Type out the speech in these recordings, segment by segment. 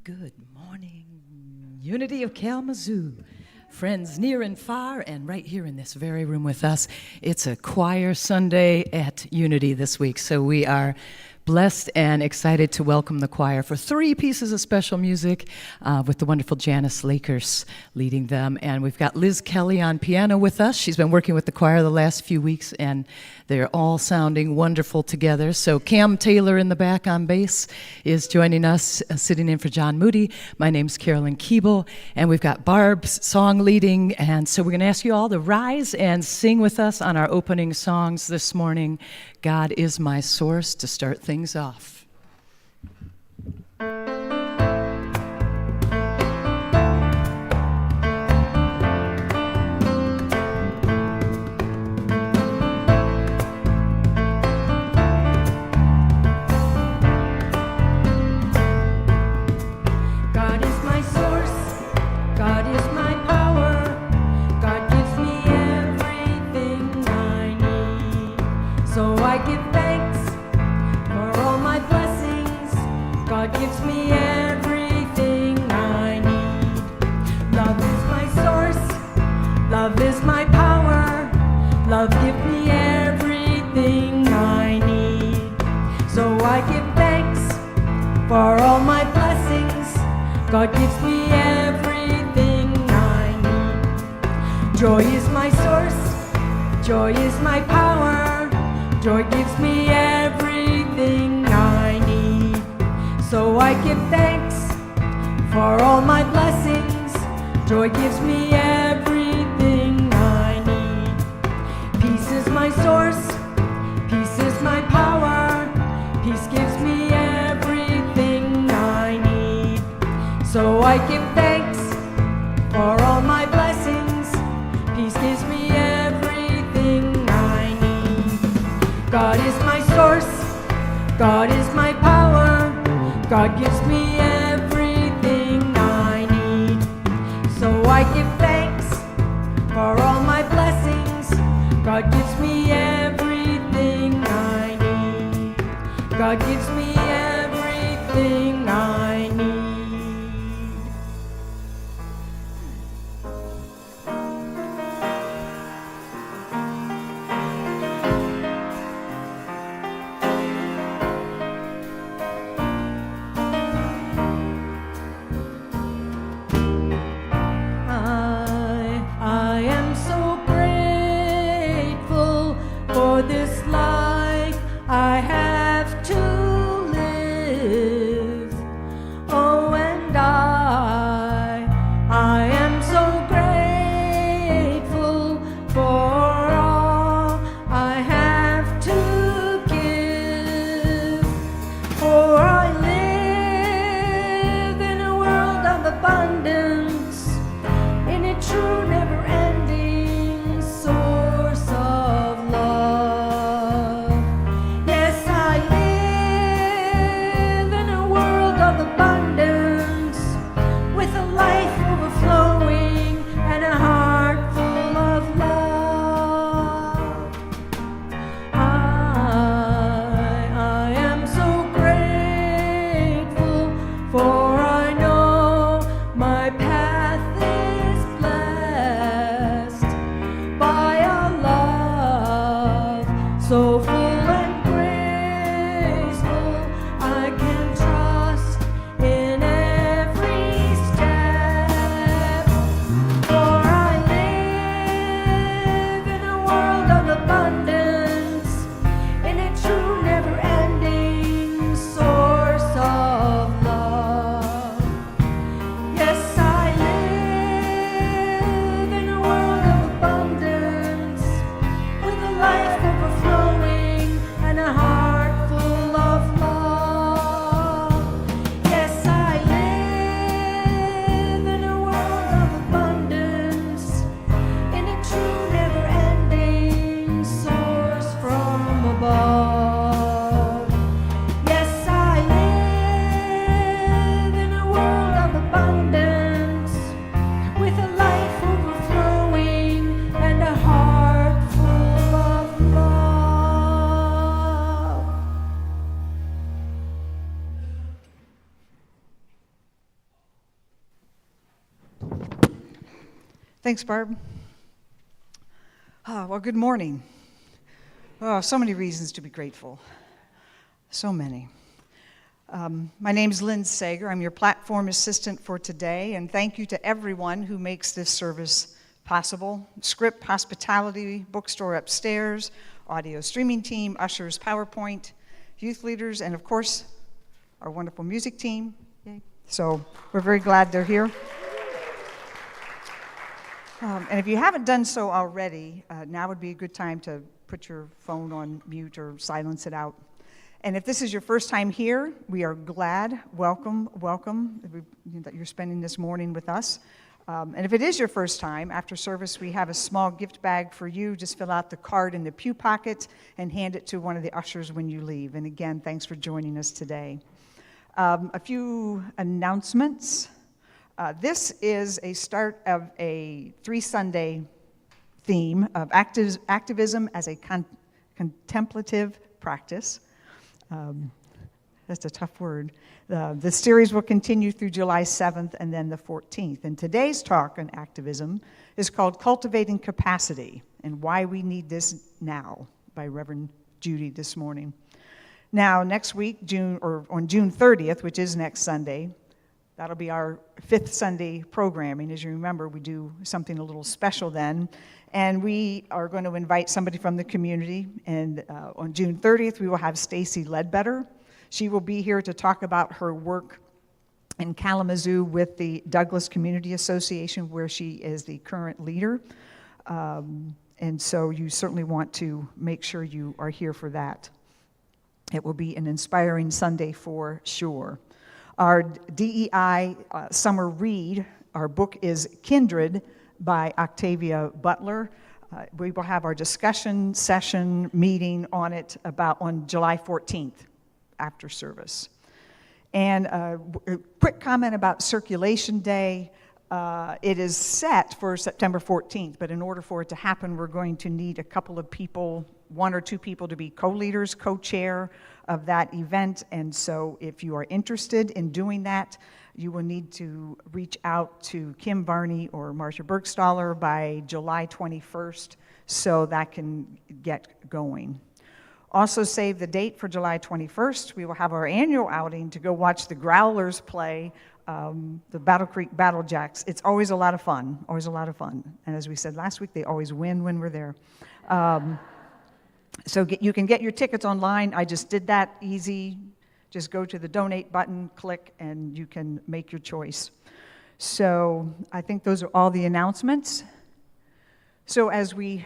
Good morning, Unity of Kalamazoo. Friends near and far, and right here in this very room with us. It's a choir Sunday at Unity this week, so we are blessed and excited to welcome the choir for 3 pieces of special music with the wonderful Janice Lakers leading them. And we've got Liz Kelly on piano with us. She's been working with the choir the last few weeks, and they're all sounding wonderful together. So Cam Taylor in the back on bass is joining us, sitting in for John Moody. My name's Carolyn Keeble, and we've got Barb's song leading. And so we're going to ask you all to rise and sing with us on our opening songs this morning. God is my source, to start things off. God is my source, God is my power, God gives me everything I need. So I give thanks for all my blessings. God gives me everything I need. Love is my source, love is my power, love gives me everything I need. So I give thanks for all my blessings. God gives me everything I need. Joy is my source, joy is my power, joy gives me everything I need. So I give thanks for all my blessings. Joy gives me everything I need. Peace is my source, peace is my power, peace gives me everything I need. So I give thanks for all my blessings. Peace gives me everything I need. God is my source, God is my power, God gives me everything I need. So I give thanks for all my blessings. God gives me everything I need. God gives me everything I need. I am so grateful for this life I have to live. Oh, and I am so grateful for all I have to give. For I live in a world of abundance, in a true never-ending source of love. Yes, I live in a world of abundance, with a life overflowing and a heart full of love. I am so grateful, for I know my path is blessed by a love so full and graceful. I can trust in every step, for I live in a world of abundance, in a true never-ending source of love. Yes, I live in a world of abundance, with a life overflowing Thanks, Barb. Well, good morning. Oh, so many reasons to be grateful. So many. My name is Lynn Sager. I'm your platform assistant for today, and thank you to everyone who makes this service possible. Script, hospitality, bookstore upstairs, audio streaming team, ushers, PowerPoint, youth leaders, and of course, our wonderful music team. Yay. So we're very glad they're here. And if you haven't done so already, now would be a good time to put your phone on mute or silence it out. And if this is your first time here, we are glad, welcome that you're spending this morning with us. And if it is your first time, after service, we have a small gift bag for you. Just fill out the card in the pew pocket and hand it to one of the ushers when you leave. And again, thanks for joining us today. A few announcements. This is a start of a 3-Sunday theme of activism as a contemplative practice. That's a tough word. The series will continue through July 7th and then the 14th. And today's talk on activism is called Cultivating Capacity and Why We Need This Now by Reverend Judy this morning. Now, next week, on June 30th, which is next Sunday, that'll be our 5th Sunday programming. As you remember, we do something a little special then. And we are going to invite somebody from the community. And on June 30th, we will have Stacy Ledbetter. She will be here to talk about her work in Kalamazoo with the Douglas Community Association, where she is the current leader. And so you certainly want to make sure you are here for that. It will be an inspiring Sunday for sure. Our DEI summer read, our book is Kindred by Octavia Butler. We will have our discussion session meeting on it on July 14th after service. And a quick comment about Circulation Day. It is set for September 14th, but in order for it to happen, we're going to need a couple of people, 1 or 2 people to be co-leaders, co-chair of that event. And so if you are interested in doing that, you will need to reach out to Kim Varney or Marcia Bergstaller by July 21st so that can get going. Also save the date for July 21st. We will have our annual outing to go watch the Growlers play the Battle Creek Battle Jacks. It's always a lot of fun, always a lot of fun. And as we said last week, they always win when we're there. So you can get your tickets online. I just did that, easy. Just go to the donate button, click, and you can make your choice. So I think those are all the announcements. So as we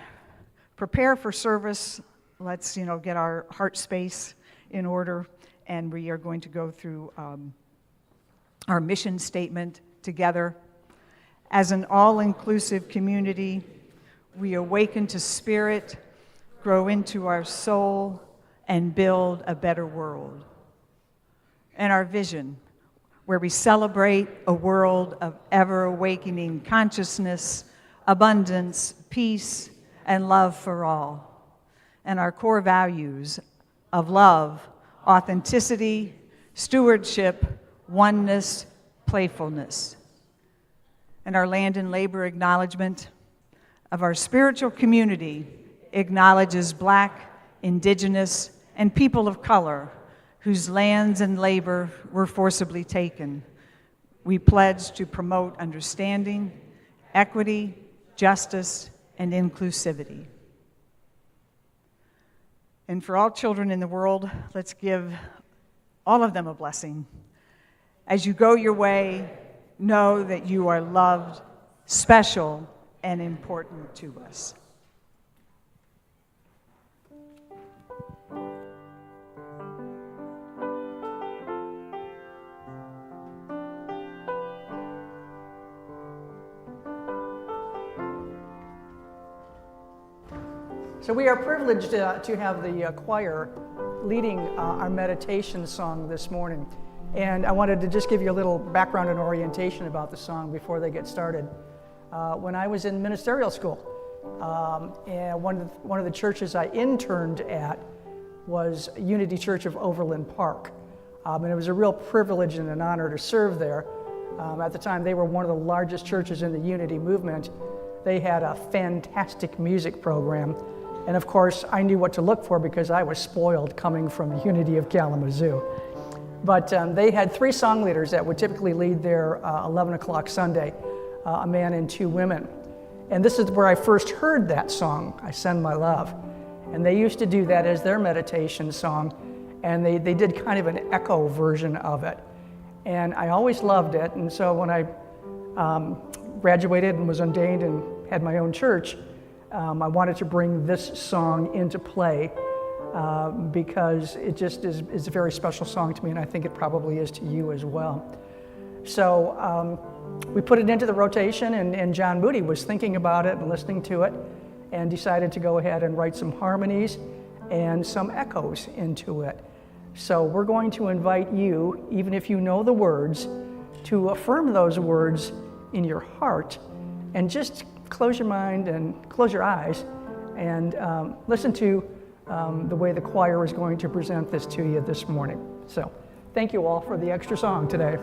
prepare for service, let's get our heart space in order, and we are going to go through our mission statement together. As an all-inclusive community, we awaken to spirit, grow into our soul, and build a better world. And our vision, where we celebrate a world of ever-awakening consciousness, abundance, peace, and love for all. And our core values of love, authenticity, stewardship, oneness, playfulness. And our land and labor acknowledgement of our spiritual community acknowledges Black, Indigenous, and people of color whose lands and labor were forcibly taken. We pledge to promote understanding, equity, justice, and inclusivity. And for all children in the world, let's give all of them a blessing. As you go your way, know that you are loved, special, and important to us. So we are privileged to have the choir leading our meditation song this morning. And I wanted to just give you a little background and orientation about the song before they get started. When I was in ministerial school, and one of the churches I interned at was Unity Church of Overland Park. And it was a real privilege and an honor to serve there. At the time, they were one of the largest churches in the Unity movement. they had a fantastic music program. And of course, I knew what to look for because I was spoiled coming from Unity of Kalamazoo. But they had 3 song leaders that would typically lead their 11 o'clock Sunday, a man and 2 women. And this is where I first heard that song, I Send My Love. And they used to do that as their meditation song, and they did kind of an echo version of it. And I always loved it, and so when I graduated and was ordained and had my own church, I wanted to bring this song into play because it just is a very special song to me, and I think it probably is to you as well. So we put it into the rotation, and John Moody was thinking about it and listening to it and decided to go ahead and write some harmonies and some echoes into it. So we're going to invite you, even if you know the words, to affirm those words in your heart and just close your mind and close your eyes and listen to the way the choir is going to present this to you this morning. So thank you all for the extra song today.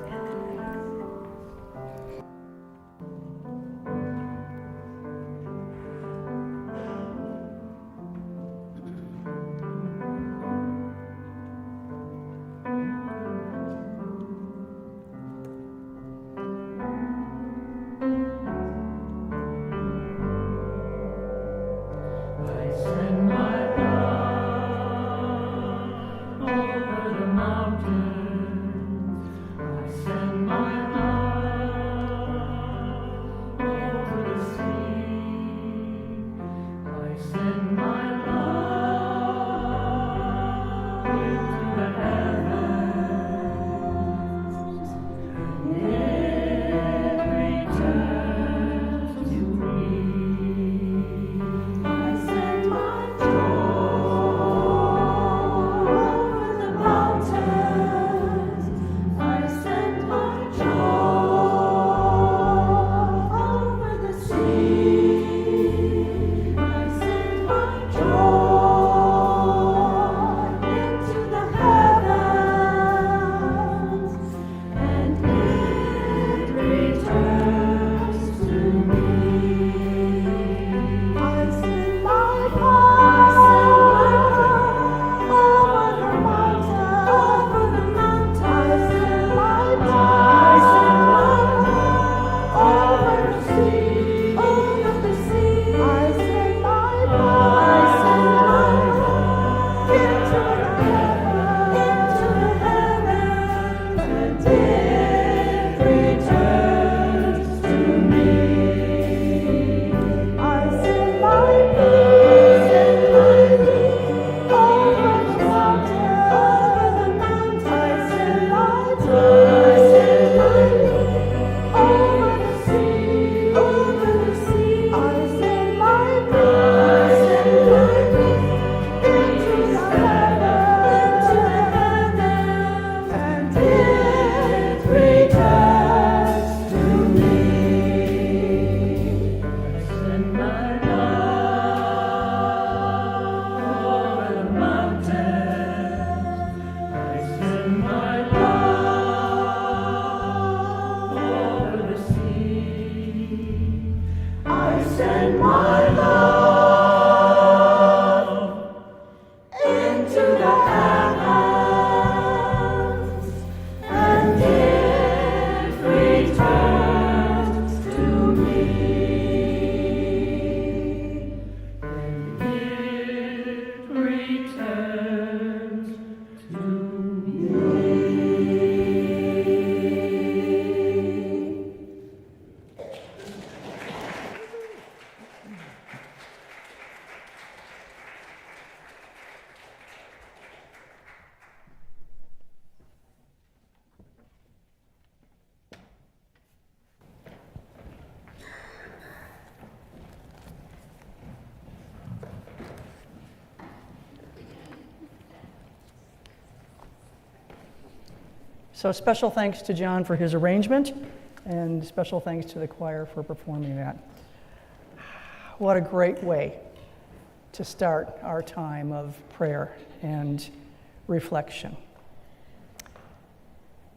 So special thanks to John for his arrangement, and special thanks to the choir for performing that. What a great way to start our time of prayer and reflection.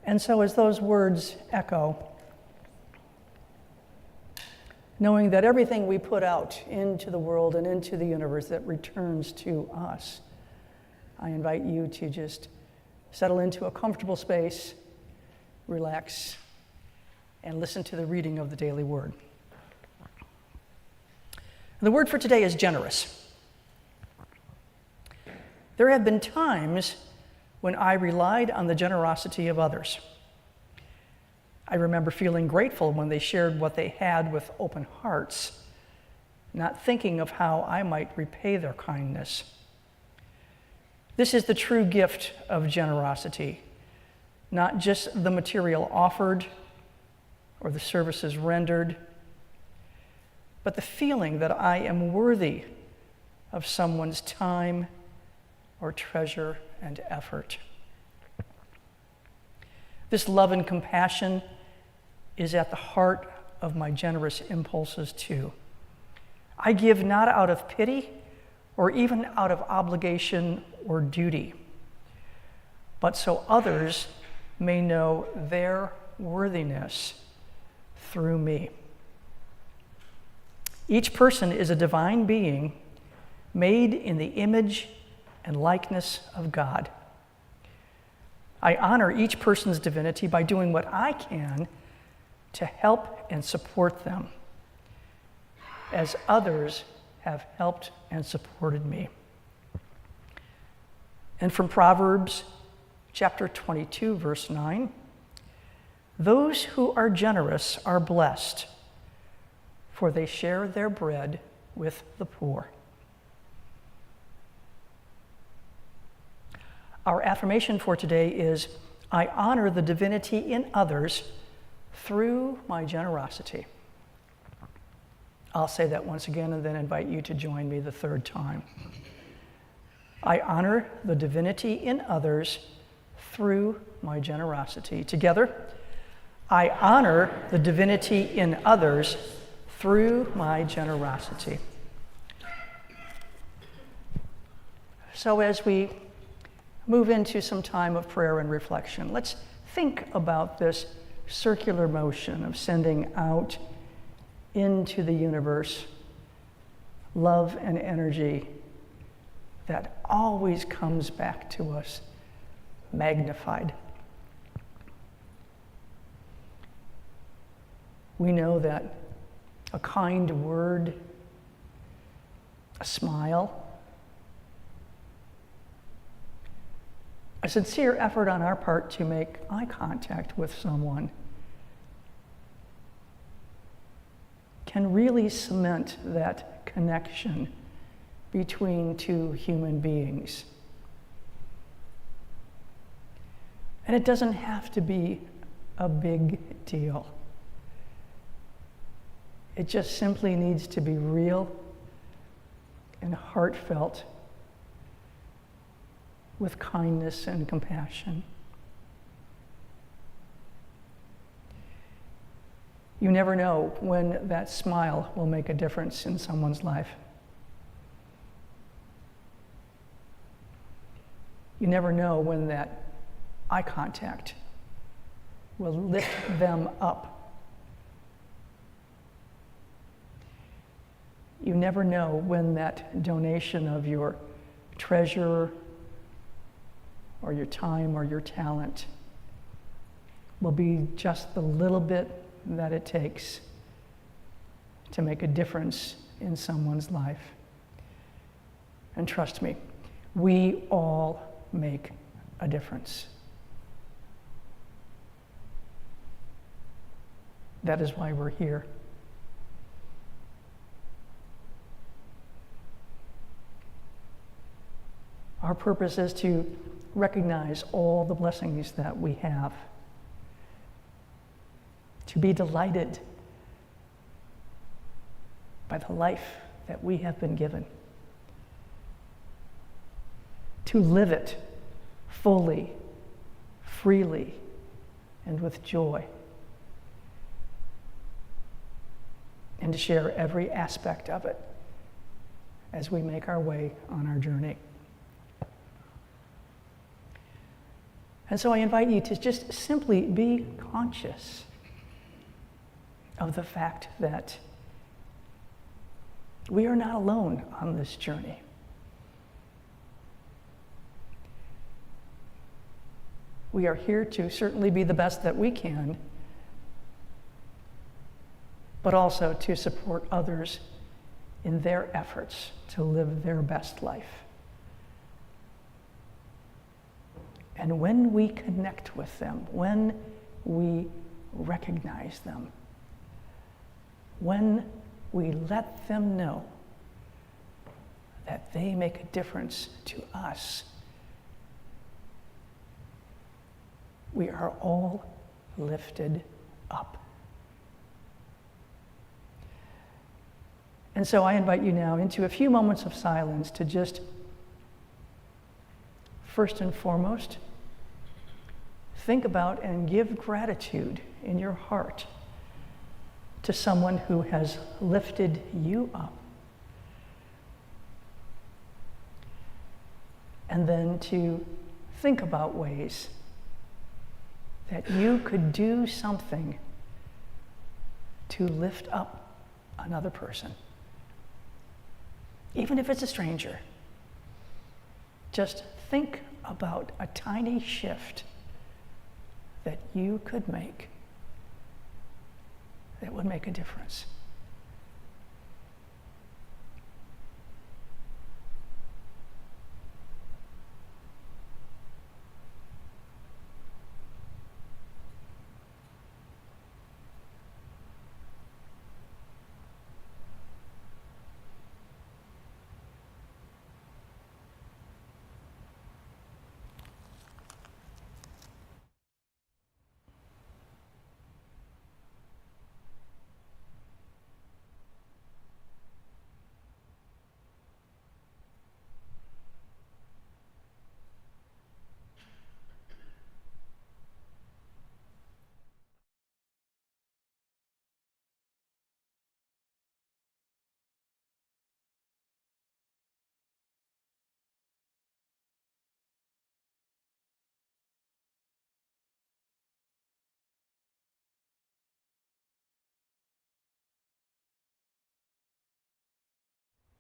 And so as those words echo, knowing that everything we put out into the world and into the universe that returns to us. I invite you to just settle into a comfortable space, relax, and listen to the reading of the daily word. The word for today is generous. There have been times when I relied on the generosity of others. I remember feeling grateful when they shared what they had with open hearts, not thinking of how I might repay their kindness. This is the true gift of generosity, not just the material offered or the services rendered, but the feeling that I am worthy of someone's time or treasure and effort. This love and compassion is at the heart of my generous impulses too. I give not out of pity or even out of obligation or duty, but so others may know their worthiness through me. Each person is a divine being made in the image and likeness of God. I honor each person's divinity by doing what I can to help and support them, as others have helped and supported me. And from Proverbs chapter 22, verse 9, those who are generous are blessed, for they share their bread with the poor. Our affirmation for today is, I honor the divinity in others through my generosity. I'll say that once again and then invite you to join me the third time. I honor the divinity in others through my generosity. Together, I honor the divinity in others through my generosity. So as we move into some time of prayer and reflection, let's think about this circular motion of sending out into the universe love and energy that always comes back to us magnified. We know that a kind word, a smile, a sincere effort on our part to make eye contact with someone can really cement that connection between two human beings. And it doesn't have to be a big deal. It just simply needs to be real and heartfelt with kindness and compassion. You never know when that smile will make a difference in someone's life. You never know when that eye contact will lift them up. You never know when that donation of your treasure or your time or your talent will be just the little bit that it takes to make a difference in someone's life. And trust me, we all make a difference. That is why we're here. Our purpose is to recognize all the blessings that we have, to be delighted by the life that we have been given, to live it fully, freely, and with joy, and to share every aspect of it as we make our way on our journey. And so I invite you to just simply be conscious of the fact that We are not alone on this journey. We are here to certainly be the best that we can, but also to support others in their efforts to live their best life. And when we connect with them, when we recognize them, when we let them know that they make a difference to us, we are all lifted up. And so I invite you now into a few moments of silence to just, first and foremost, think about and give gratitude in your heart to someone who has lifted you up. And then to think about ways that you could do something to lift up another person. Even if it's a stranger. Just think about a tiny shift that you could make that would make a difference.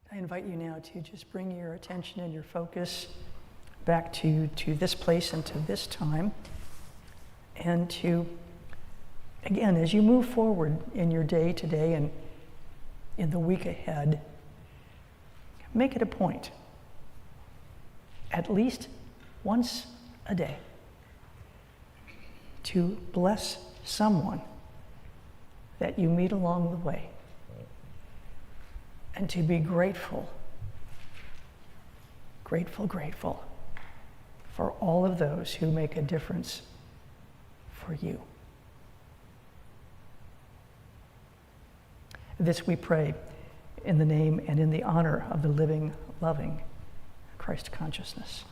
I invite you now to just bring your attention and your focus back to this place and to this time. And to, again, as you move forward in your day today and in the week ahead, make it a point, at least once a day, to bless someone that you meet along the way. And to be grateful, grateful for all of those who make a difference for you. This we pray in the name and in the honor of the living, loving Christ consciousness.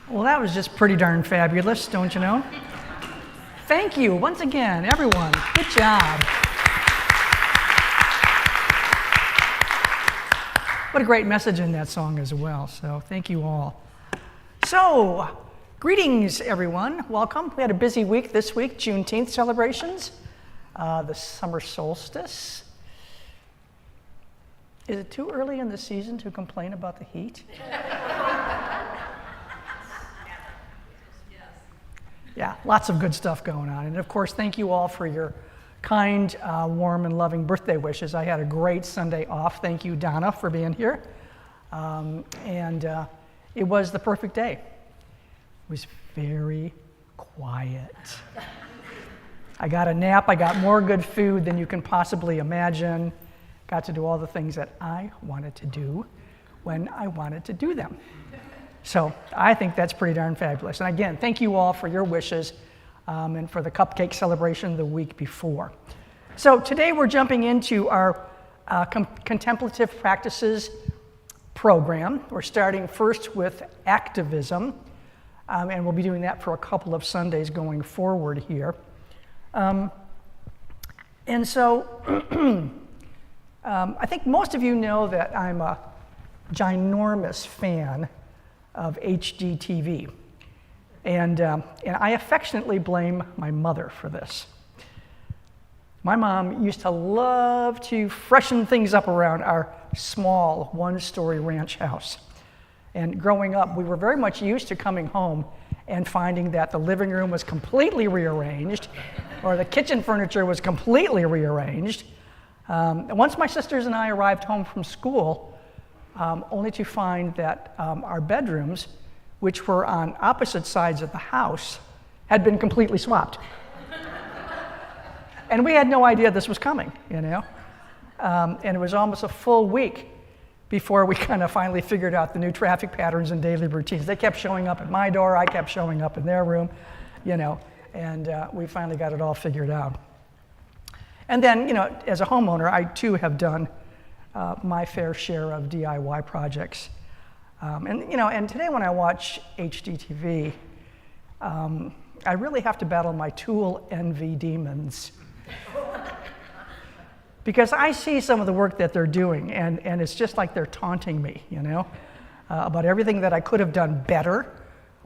Well, that was just pretty darn fabulous, don't you know? Thank you once again, everyone. Good job. What a great message in that song as well, so thank you all. So, greetings, everyone. Welcome. We had a busy week this week, Juneteenth celebrations, the summer solstice. Is it too early in the season to complain about the heat? Yeah, lots of good stuff going on. And of course, thank you all for your kind, warm, and loving birthday wishes. I had a great Sunday off. Thank you, Donna, for being here. It was the perfect day. It was very quiet. I got a nap. I got more good food than you can possibly imagine. Got to do all the things that I wanted to do when I wanted to do them. So I think that's pretty darn fabulous. And again, thank you all for your wishes and for the cupcake celebration the week before. So today we're jumping into our contemplative practices program. We're starting first with activism, and we'll be doing that for a couple of Sundays going forward here. I think most of you know that I'm a ginormous fan of HGTV. And I affectionately blame my mother for this. My mom used to love to freshen things up around our small one-story ranch house. And growing up, we were very much used to coming home and finding that the living room was completely rearranged or the kitchen furniture was completely rearranged. Once my sisters and I arrived home from school, only to find that our bedrooms, which were on opposite sides of the house, had been completely swapped. And we had no idea this was coming, you know? And it was almost a full week before we kind of finally figured out the new traffic patterns and daily routines. They kept showing up at my door, I kept showing up in their room, you know, and we finally got it all figured out. And then, you know, as a homeowner, I too have done my fair share of DIY projects. And today when I watch HGTV, I really have to battle my tool envy demons. because I see some of the work that they're doing, and it's just like they're taunting me, about everything that I could have done better,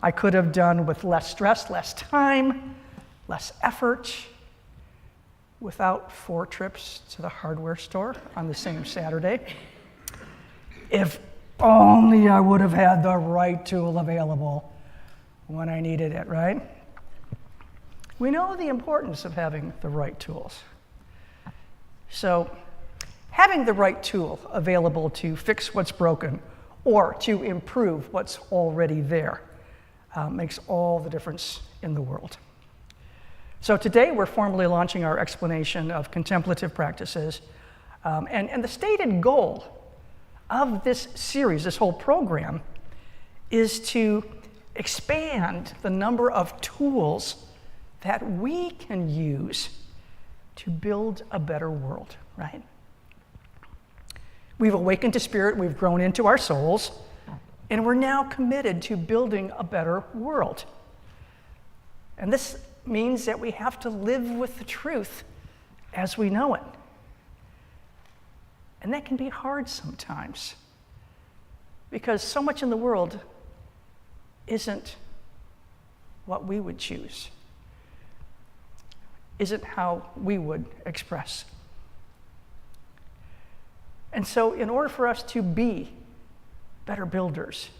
I could have done with less stress, less time, less effort, without 4 trips to the hardware store on the same Saturday. If only I would have had the right tool available when I needed it, right? We know the importance of having the right tools. So, having the right tool available to fix what's broken or to improve what's already there makes all the difference in the world. So today we're formally launching our explanation of contemplative practices, and the stated goal of this series, this whole program, is to expand the number of tools that we can use to build a better world, right? We've awakened to spirit, we've grown into our souls, and we're now committed to building a better world. And this means that we have to live with the truth as we know it. And that can be hard sometimes, because so much in the world isn't what we would choose, isn't how we would express. And so in order for us to be better builders,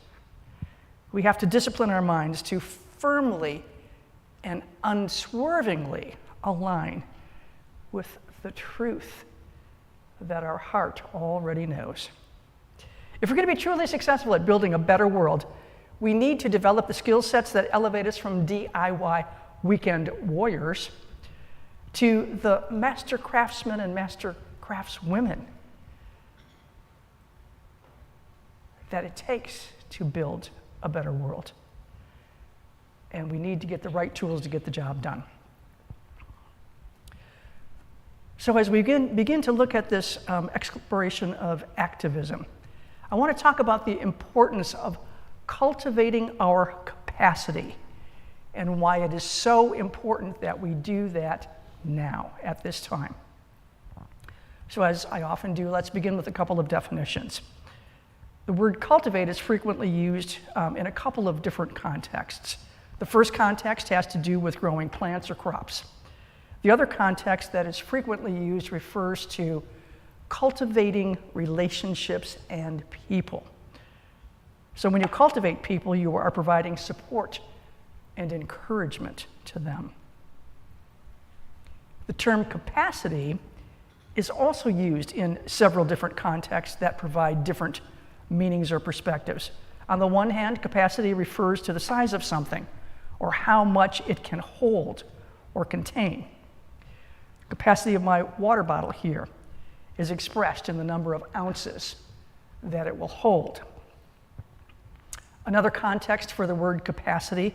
we have to discipline our minds to firmly and unswervingly align with the truth that our heart already knows. If we're going to be truly successful at building a better world, we need to develop the skill sets that elevate us from DIY weekend warriors to the master craftsmen and master craftswomen that it takes to build a better world. And we need to get the right tools to get the job done. So as we begin to look at this exploration of activism, I want to talk about the importance of cultivating our capacity and why it is so important that we do that now, at this time. So as I often do, let's begin with a couple of definitions. The word cultivate is frequently used in a couple of different contexts. The first context has to do with growing plants or crops. The other context that is frequently used refers to cultivating relationships and people. So when you cultivate people, you are providing support and encouragement to them. The term capacity is also used in several different contexts that provide different meanings or perspectives. On the one hand, capacity refers to the size of something or how much it can hold or contain. Capacity of my water bottle here is expressed in the number of ounces that it will hold. Another context for the word capacity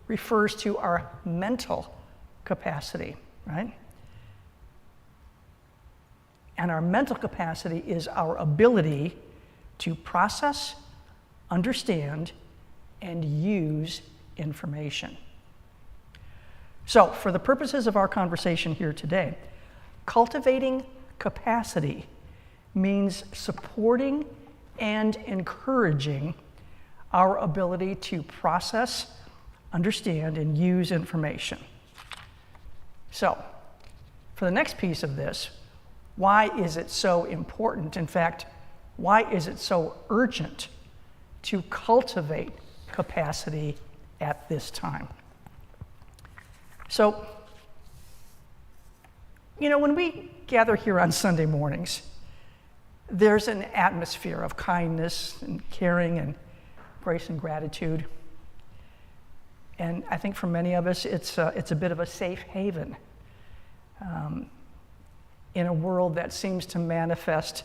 refers to our mental capacity, right? And our mental capacity is our ability to process, understand, and use information. So, for the purposes of our conversation here today, cultivating capacity means supporting and encouraging our ability to process, understand, and use information. So, for the next piece of this, why is it so important? In fact, why is it so urgent to cultivate capacity at this time? So, when we gather here on Sunday mornings, there's an atmosphere of kindness and caring and grace and gratitude. And I think for many of us, it's a bit of a safe haven in a world that seems to manifest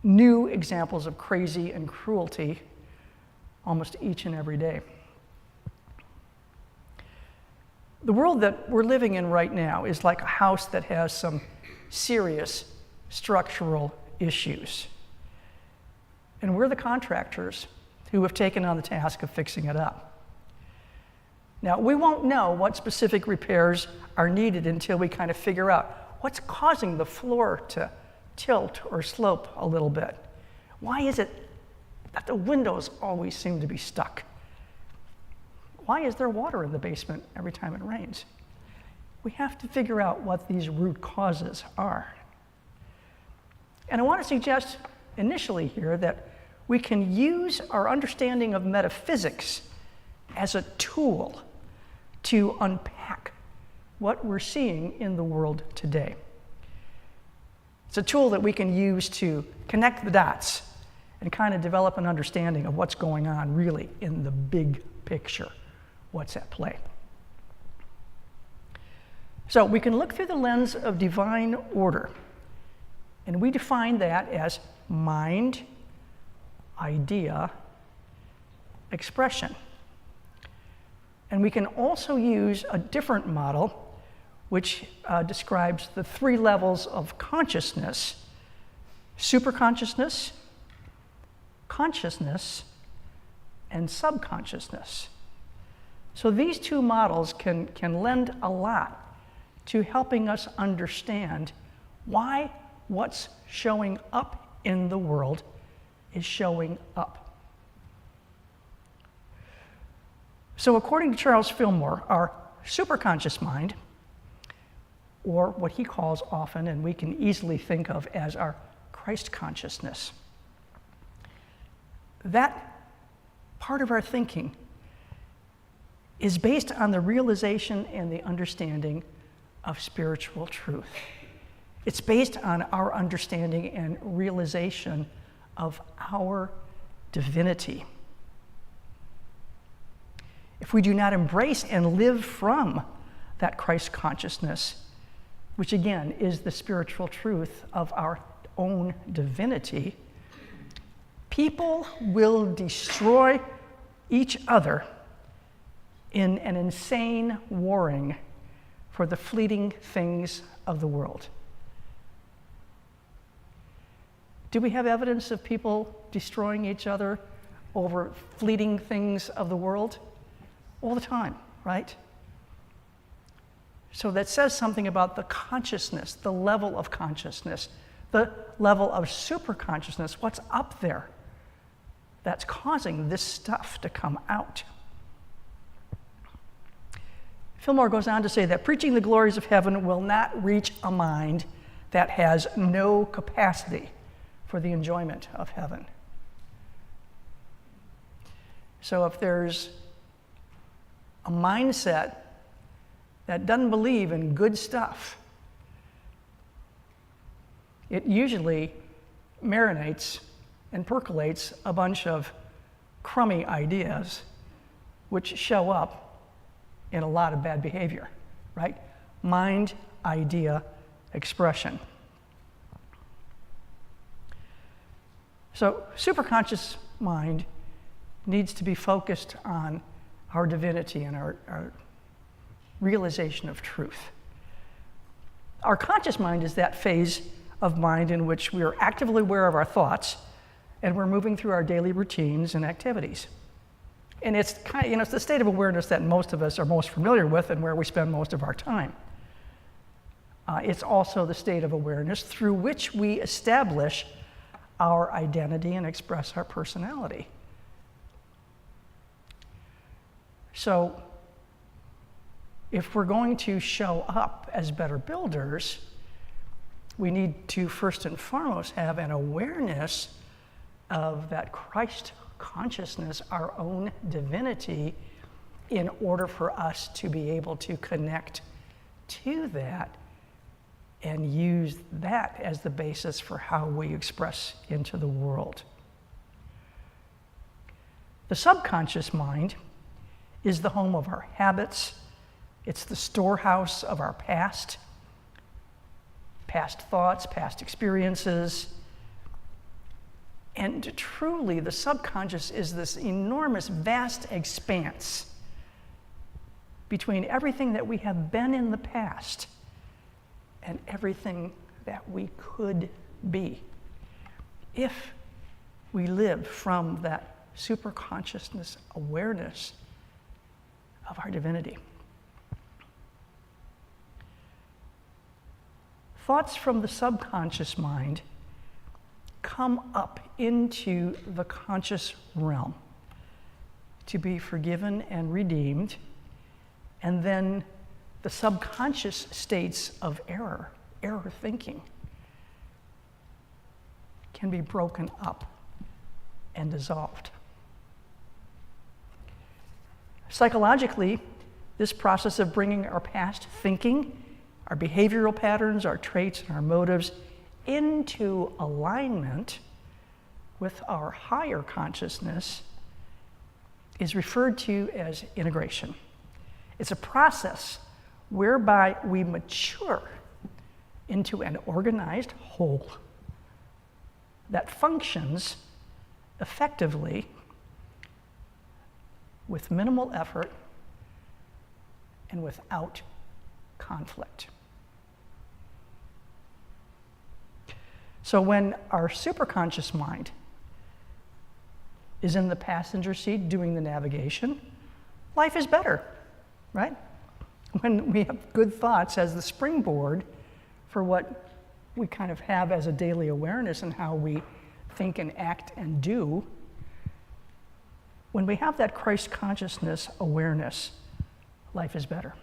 new examples of crazy and cruelty almost each and every day. The world that we're living in right now is like a house that has some serious structural issues. And we're the contractors who have taken on the task of fixing it up. Now, we won't know what specific repairs are needed until we kind of figure out what's causing the floor to tilt or slope a little bit? Why is it that the windows always seem to be stuck? Why is there water in the basement every time it rains? We have to figure out what these root causes are. And I want to suggest initially here that we can use our understanding of metaphysics as a tool to unpack what we're seeing in the world today. It's a tool that we can use to connect the dots and kind of develop an understanding of what's going on really in the big picture, what's at play. So we can look through the lens of divine order, and we define that as mind, idea, expression. And we can also use a different model which describes the three levels of consciousness: superconsciousness, consciousness, and subconsciousness. So these two models can lend a lot to helping us understand why what's showing up in the world is showing up. So according to Charles Fillmore, our superconscious mind, or what he calls often, and we can easily think of as our Christ consciousness, that part of our thinking is based on the realization and the understanding of spiritual truth. It's based on our understanding and realization of our divinity. If we do not embrace and live from that Christ consciousness, which again is the spiritual truth of our own divinity, people will destroy each other in an insane warring for the fleeting things of the world. Do we have evidence of people destroying each other over fleeting things of the world? All the time, right? So that says something about the consciousness, the level of consciousness, the level of superconsciousness, what's up there that's causing this stuff to come out. Fillmore goes on to say that preaching the glories of heaven will not reach a mind that has no capacity for the enjoyment of heaven. So if there's a mindset that doesn't believe in good stuff, it usually marinates and percolates a bunch of crummy ideas which show up in a lot of bad behavior, right? Mind, idea, expression. So superconscious mind needs to be focused on our divinity and our realization of truth. Our conscious mind is that phase of mind in which we are actively aware of our thoughts and we're moving through our daily routines and activities. And it's kind of, it's the state of awareness that most of us are most familiar with and where we spend most of our time. It's also the state of awareness through which we establish our identity and express our personality. So if we're going to show up as better builders, we need to first and foremost have an awareness of that Christ consciousness, our own divinity, in order for us to be able to connect to that and use that as the basis for how we express into the world. The subconscious mind is the home of our habits. It's the storehouse of our past thoughts, past experiences. And truly, the subconscious is this enormous, vast expanse between everything that we have been in the past and everything that we could be if we live from that superconsciousness awareness of our divinity. thoughts from the subconscious mind come up into the conscious realm to be forgiven and redeemed, and then the subconscious states of error thinking, can be broken up and dissolved. Psychologically, this process of bringing our past thinking, our behavioral patterns, our traits, and our motives into alignment with our higher consciousness is referred to as integration. It's a process whereby we mature into an organized whole that functions effectively with minimal effort and without conflict. So when our superconscious mind is in the passenger seat doing the navigation, life is better, right? When we have good thoughts as the springboard for what we kind of have as a daily awareness and how we think and act and do, when we have that Christ consciousness awareness, life is better.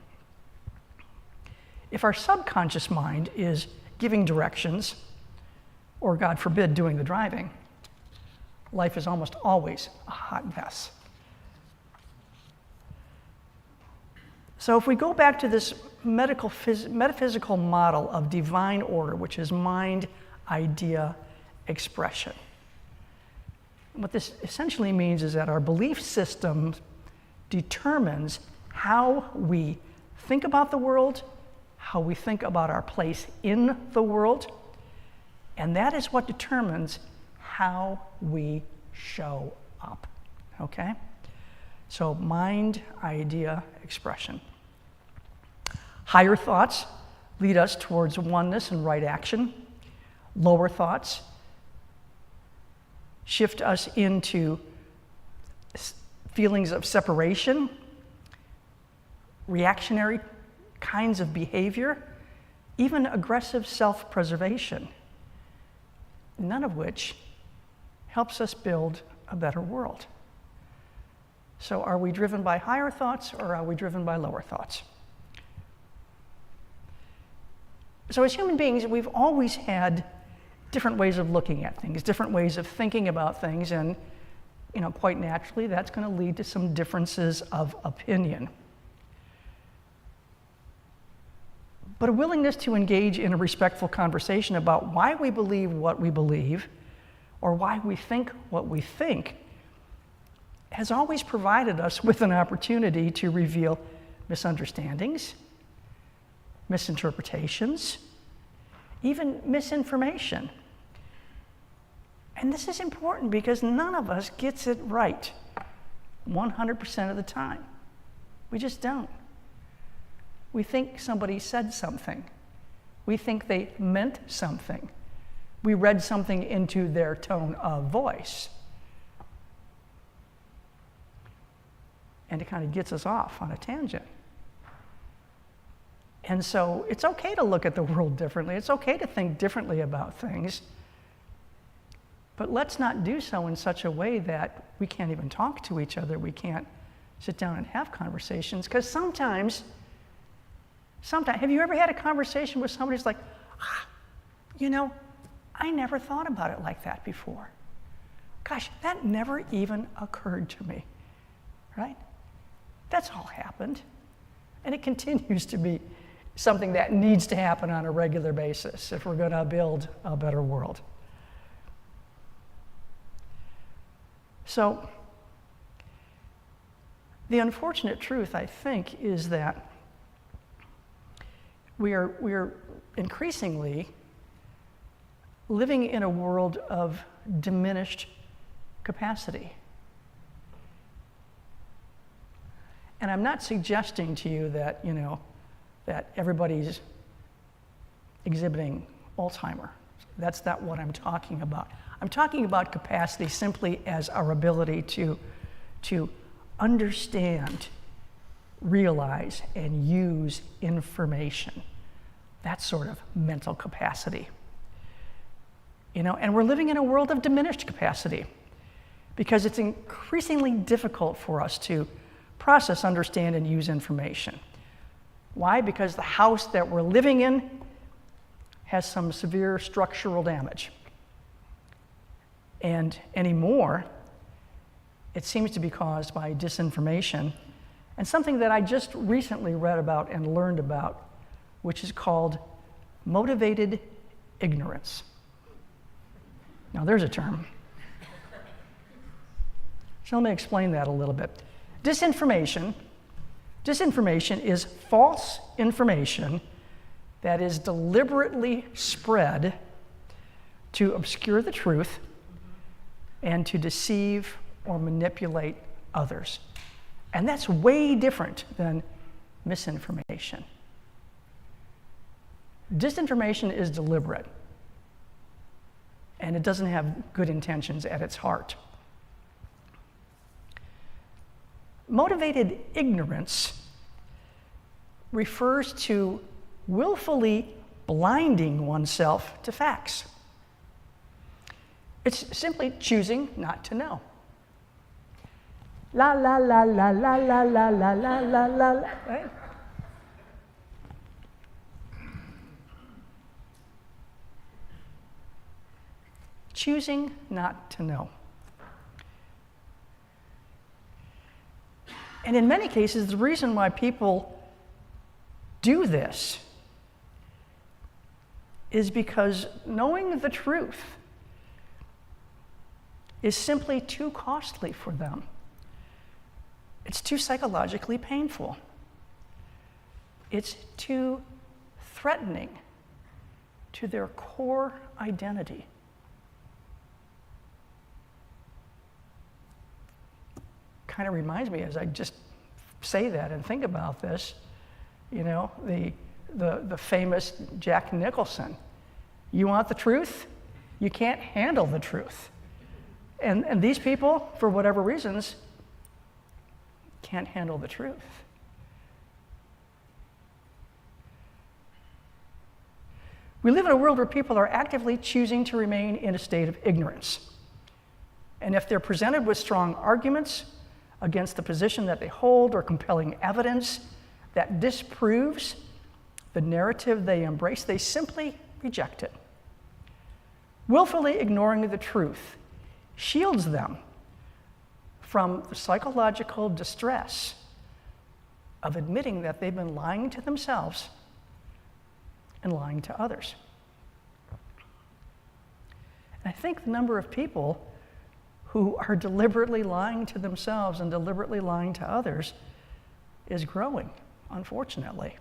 If our subconscious mind is giving directions, or God forbid, doing the driving, life is almost always a hot mess. So if we go back to this metaphysical model of divine order, which is mind, idea, expression, what this essentially means is that our belief system determines how we think about the world, how we think about our place in the world, and that is what determines how we show up, okay? So mind, idea, expression. Higher thoughts lead us towards oneness and right action. Lower thoughts shift us into feelings of separation, reactionary kinds of behavior, even aggressive self-preservation, none of which helps us build a better world. So are we driven by higher thoughts or are we driven by lower thoughts? So as human beings, we've always had different ways of looking at things, different ways of thinking about things, and quite naturally, that's going to lead to some differences of opinion. But a willingness to engage in a respectful conversation about why we believe what we believe, or why we think what we think, has always provided us with an opportunity to reveal misunderstandings, misinterpretations, even misinformation. And this is important because none of us gets it right 100% of the time. We just don't. We think somebody said something. We think they meant something. We read something into their tone of voice. And it kind of gets us off on a tangent. And so it's okay to look at the world differently. It's okay to think differently about things. But let's not do so in such a way that we can't even talk to each other. We can't sit down and have conversations. Because sometimes, have you ever had a conversation with somebody who's like, I never thought about it like that before. Gosh, that never even occurred to me, right? That's all happened. And it continues to be something that needs to happen on a regular basis if we're going to build a better world. So, the unfortunate truth, I think, is that we are increasingly living in a world of diminished capacity. And I'm not suggesting to you that, that everybody's exhibiting Alzheimer's. That's not what I'm talking about. I'm talking about capacity simply as our ability to understand, realize, and use information that sort of mental capacity. And we're living in a world of diminished capacity because it's increasingly difficult for us to process, understand, and use information. Why? Because the house that we're living in has some severe structural damage. And anymore, it seems to be caused by disinformation and something that I just recently read about and learned about, which is called motivated ignorance. Now, there's a term. So let me explain that a little bit. Disinformation is false information that is deliberately spread to obscure the truth and to deceive or manipulate others. And that's way different than misinformation. Disinformation is deliberate, and it doesn't have good intentions at its heart. Motivated ignorance refers to willfully blinding oneself to facts. It's simply choosing not to know. La la la la la la la la la la la, right? Choosing not to know. And in many cases, the reason why people do this is because knowing the truth is simply too costly for them. It's too psychologically painful. It's too threatening to their core identity. Kind of reminds me, as I just say that and think about this, the famous Jack Nicholson. You want the truth? You can't handle the truth. And these people, for whatever reasons, can't handle the truth. We live in a world where people are actively choosing to remain in a state of ignorance. And if they're presented with strong arguments against the position that they hold or compelling evidence that disproves the narrative they embrace, they simply reject it. Willfully ignoring the truth shields them from the psychological distress of admitting that they've been lying to themselves and lying to others. And I think the number of people who are deliberately lying to themselves and deliberately lying to others is growing, unfortunately.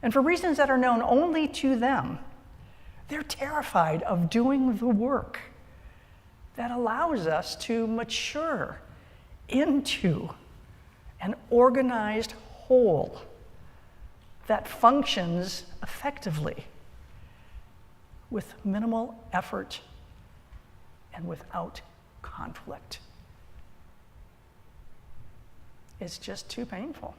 And for reasons that are known only to them, they're terrified of doing the work that allows us to mature into an organized whole that functions effectively with minimal effort and without conflict. It's just too painful.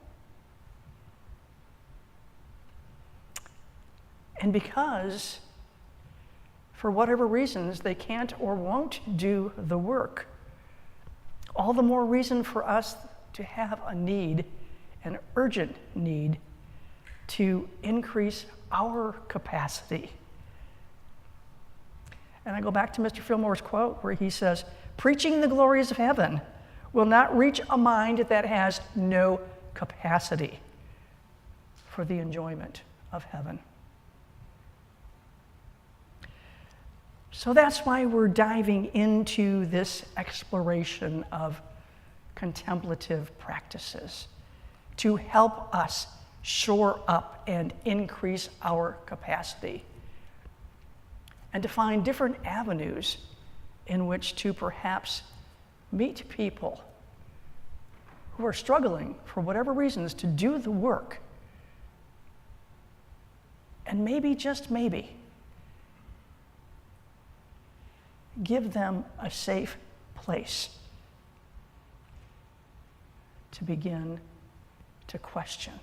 And because, for whatever reasons, they can't or won't do the work, all the more reason for us to have a need, an urgent need, to increase our capacity. And I go back to Mr. Fillmore's quote where he says, "Preaching the glories of heaven will not reach a mind that has no capacity for the enjoyment of heaven." So that's why we're diving into this exploration of contemplative practices to help us shore up and increase our capacity, and to find different avenues in which to perhaps meet people who are struggling for whatever reasons to do the work, and maybe, just maybe, give them a safe place to begin to question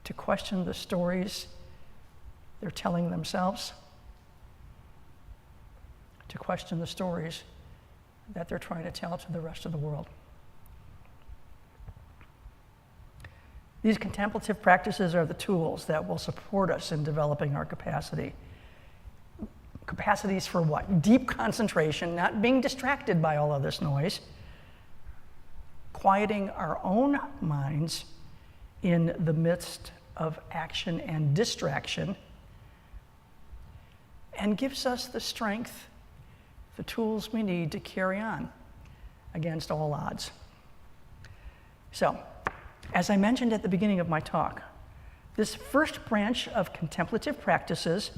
to question the stories they're telling themselves, to question the stories that they're trying to tell to the rest of the world. These contemplative practices are the tools that will support us in developing our capacity. Capacities for what? Deep concentration, not being distracted by all of this noise, quieting our own minds in the midst of action and distraction, and gives us the strength, the tools we need to carry on against all odds. So, as I mentioned at the beginning of my talk, this first branch of contemplative practices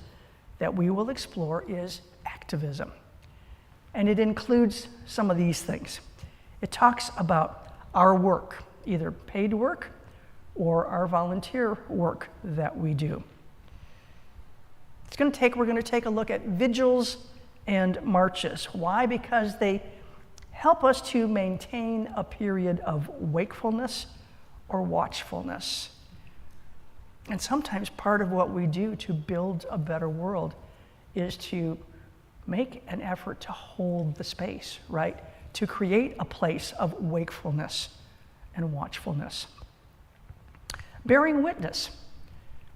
that we will explore is activism. And it includes some of these things. It talks about our work, either paid work or our volunteer work that we do. We're going to take a look at vigils and marches. Why? Because they help us to maintain a period of wakefulness or watchfulness. And sometimes part of what we do to build a better world is to make an effort to hold the space, right? To create a place of wakefulness and watchfulness. Bearing witness.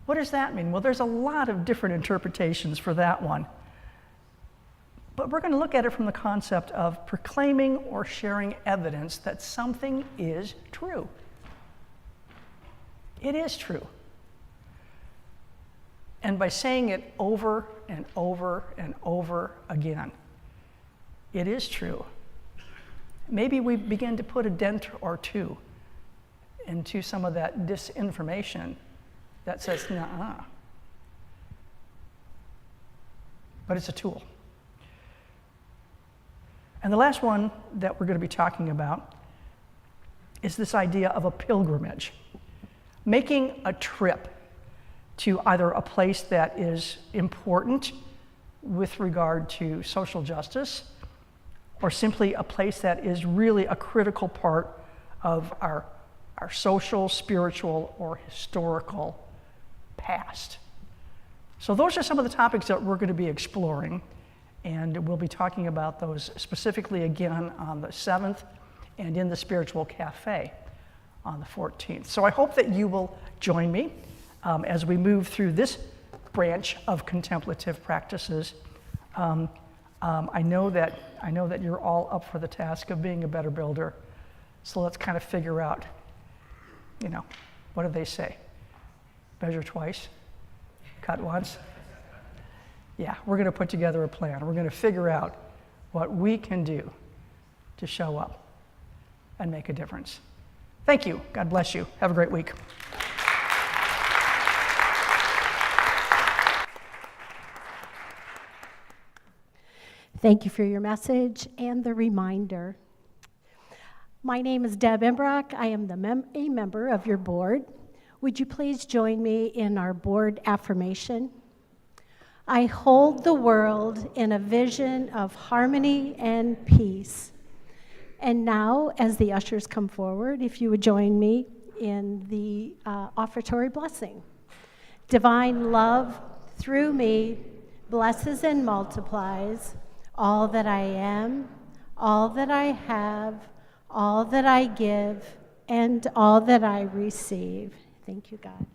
What does that mean? Well, there's a lot of different interpretations for that one. But we're going to look at it from the concept of proclaiming or sharing evidence that something is true. It is true. And by saying it over and over and over again, it is true. Maybe we begin to put a dent or two into some of that disinformation that says, nah. But it's a tool. And the last one that we're going to be talking about is this idea of a pilgrimage. Making a trip to either a place that is important with regard to social justice, or simply a place that is really a critical part of our social, spiritual, or historical past. So those are some of the topics that we're going to be exploring, and we'll be talking about those specifically again on the 7th and in the Spiritual Cafe on the 14th. So I hope that you will join me as we move through this branch of contemplative practices. I know that you're all up for the task of being a better builder. So let's kind of figure out, what do they say? Measure twice, cut once. Yeah, we're going to put together a plan. We're going to figure out what we can do to show up and make a difference. Thank you. God bless you. Have a great week. Thank you for your message and the reminder. My name is Deb Embrock. I am a member of your board. Would you please join me in our board affirmation? I hold the world in a vision of harmony and peace. And now, as the ushers come forward, if you would join me in the offertory blessing. Divine love through me blesses and multiplies all that I am, all that I have, all that I give, and all that I receive. Thank you, God.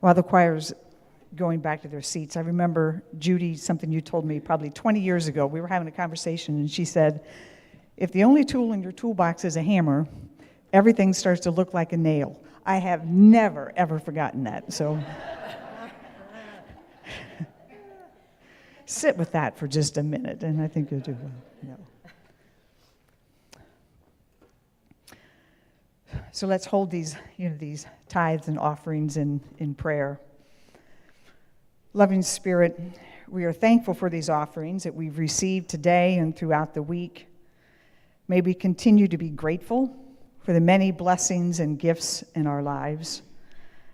While the choir's going back to their seats, I remember, Judy, something you told me probably 20 years ago. We were having a conversation, and she said, if the only tool in your toolbox is a hammer, everything starts to look like a nail. I have never, ever forgotten that. So sit with that for just a minute, and I think you'll do well. No. So let's hold these tithes and offerings in prayer. Loving Spirit, we are thankful for these offerings that we've received today and throughout the week. May we continue to be grateful for the many blessings and gifts in our lives.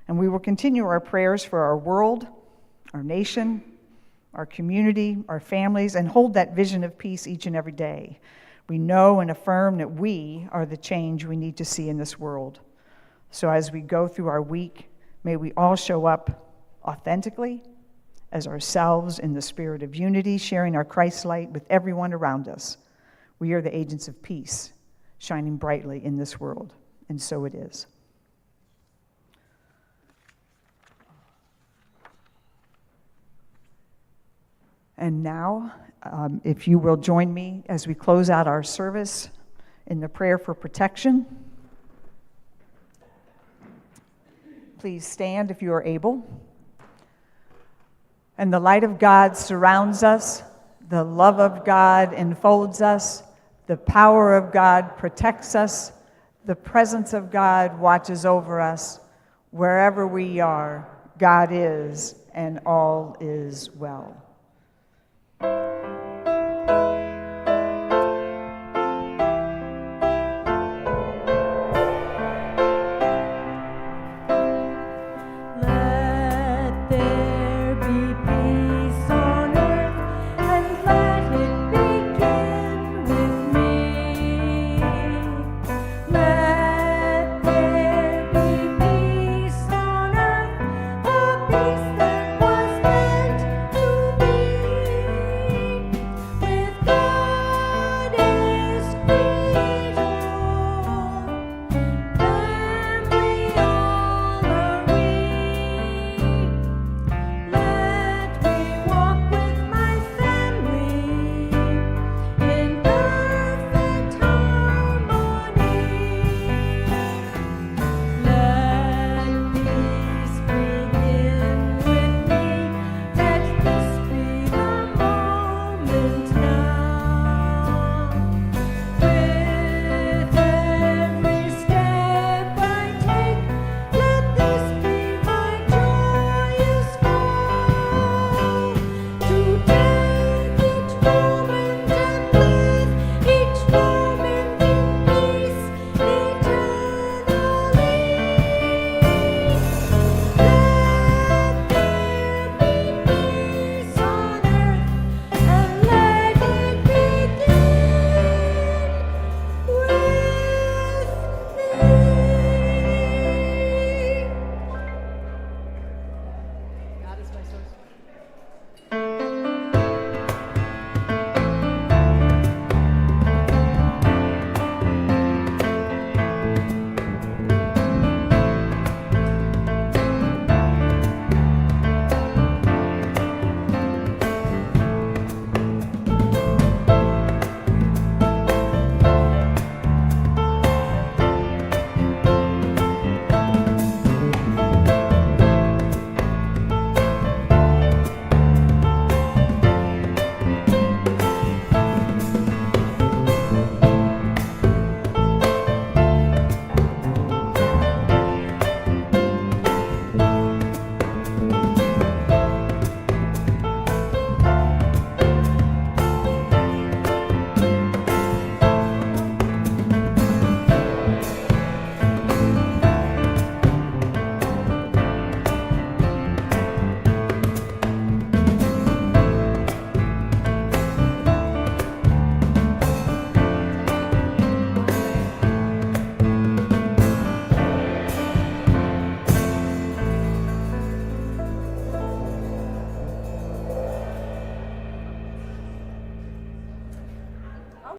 And we will continue our prayers for our world, our nation, our community, our families, and hold that vision of peace each and every day. We know and affirm that we are the change we need to see in this world. So as we go through our week, may we all show up authentically as ourselves in the spirit of unity, sharing our Christ light with everyone around us. We are the agents of peace, shining brightly in this world, and so it is. And now, if you will join me as we close out our service in the prayer for protection. Please stand if you are able. And the light of God surrounds us, the love of God enfolds us, the power of God protects us, the presence of God watches over us. Wherever we are, God is, and all is well. Peace that was Jesus.